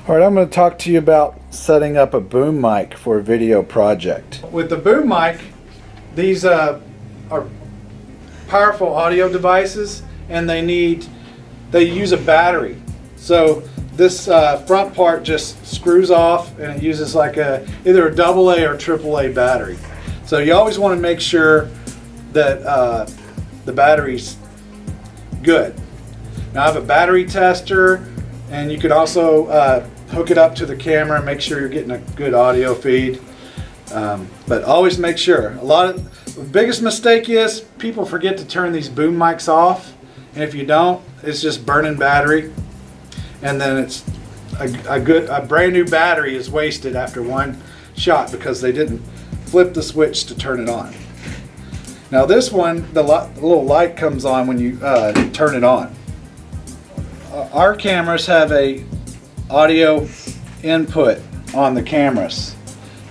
All right, I'm going to talk to you about setting up a boom mic for a video project. With the boom mic, these are powerful audio devices, and they use a battery. So this front part just screws off, and it uses like either a AA or AAA battery. So you always want to make sure that the battery's good. Now I have a battery tester, and you could also hook it up to the camera and make sure you're getting a good audio feed. But always make sure. The biggest mistake is people forget to turn these boom mics off, and if you don't, it's just burning battery, and then it's a brand new battery is wasted after one shot because they didn't flip the switch to turn it on. Now this one, the little light comes on when you turn it on. Our cameras have a audio input on the cameras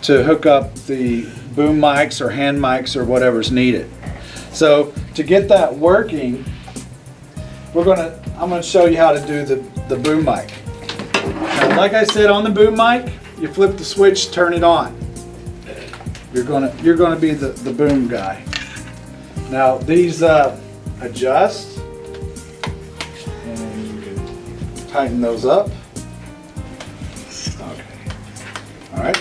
to hook up the boom mics or hand mics or whatever's needed. So to get that working, I'm going to show you how to do the boom mic. Now, like I said, on the boom mic, you flip the switch, turn it on. You're going to be the boom guy. Now these adjust, and you can tighten those up. Okay. All right.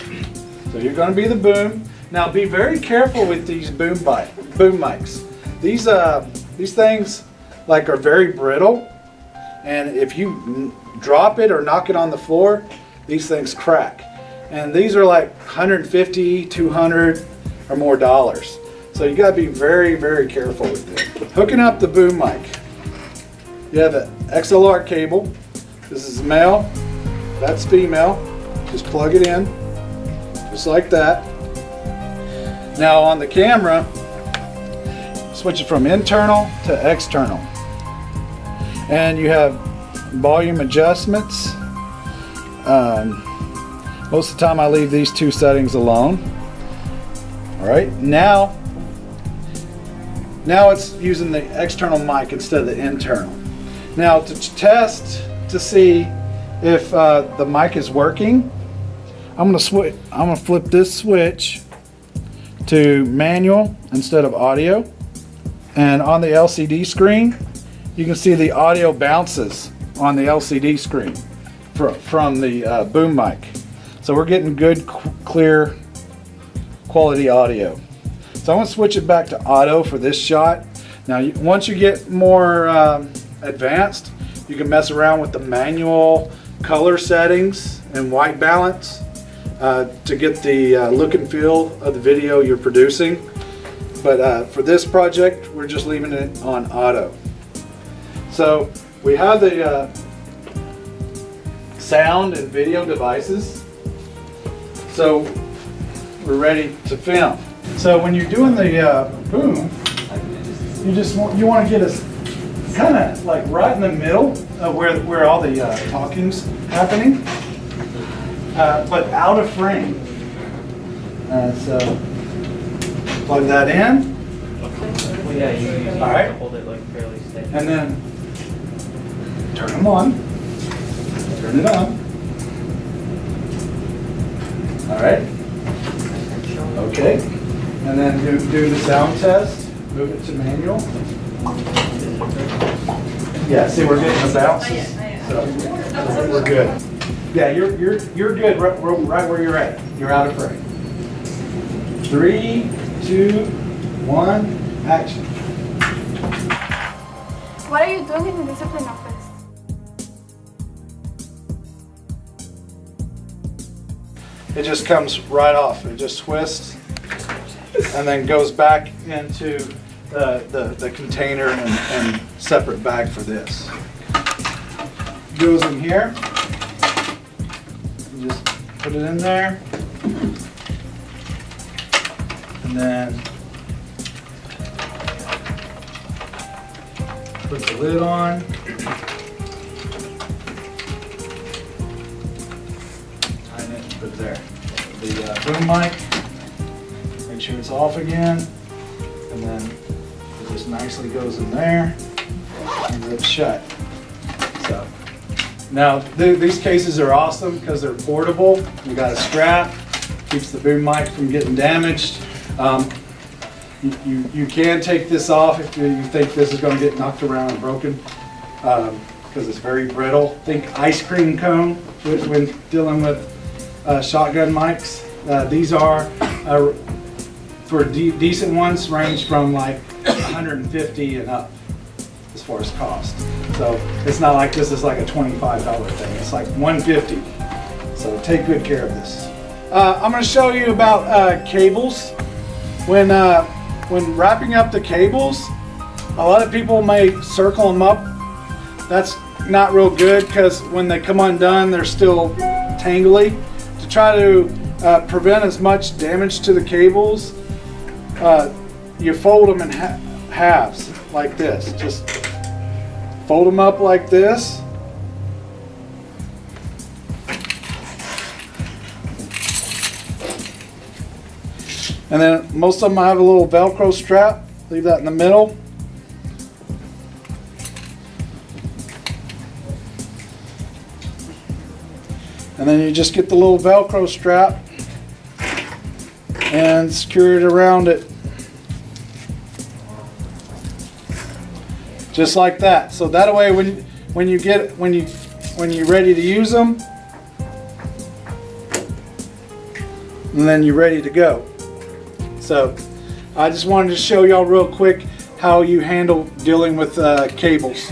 So you're going to be the boom. Now be very careful with these boom mics. These things are very brittle, and if you drop it or knock it on the floor, these things crack. And these are like $150, $200 or more dollars. So you got to be very, very careful with it. Hooking up the boom mic. You have an XLR cable. This is male, that's female. Just plug it in, just like that. Now on the camera, switch it from internal to external. And you have volume adjustments. Most of the time I leave these two settings alone. All right, now it's using the external mic instead of the internal. Now to test to see if the mic is working, I'm gonna flip this switch to manual instead of audio, and on the LCD screen you can see the audio bounces on the LCD screen from the boom mic. So we're getting good, clear, quality audio. So I'm going to switch it back to auto for this shot. Now once you get more advanced, you can mess around with the manual color settings and white balance to get the look and feel of the video you're producing. But for this project, we're just leaving it on auto. So we have the sound and video devices. So we're ready to film. So when you're doing the boom, you want to get us kind of like right in the middle of where all the talking's happening, but out of frame. So plug that in. Well, yeah, you all right. Hold it like fairly steady. And then turn them on. Turn it on. All right. Okay. And then do the sound test. Move it to manual. Yeah. See, we're getting the bounces. So we're good. Yeah, you're good right where you're at. You're out of frame. 3, 2, 1, action. What are you doing in the discipline office? It just comes right off. It just twists and then goes back into the container and separate bag for this. Goes in here. You just put it in there. And then put the lid on. Tighten it and put it there. The boom mic, make sure it's off again, and then it just nicely goes in there and it's shut. So Now, these cases are awesome because they're portable. You got a strap, keeps the boom mic from getting damaged. You can take this off if you think this is going to get knocked around and broken, because it's very brittle. Think ice cream cone when dealing with shotgun mics. These are, for decent ones, range from like 150 and up as far as cost. So it's not like this is like a $25 thing. It's like $150. So take good care of this. I'm going to show you about cables. When wrapping up the cables, a lot of people may circle them up. That's not real good because when they come undone, they're still tangly. To try to prevent as much damage to the cables, you fold them in halves like this. Just fold them up like this. And then most of them have a little Velcro strap. Leave that in the middle. And then you just get the little Velcro strap and secure it around it. Just like that. So that way when you're ready to use them, and then you're ready to go. So I just wanted to show y'all real quick how you handle dealing with cables.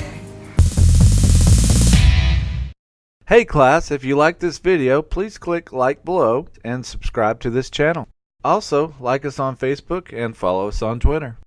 Hey class, if you like this video, please click like below and subscribe to this channel. Also, like us on Facebook and follow us on Twitter.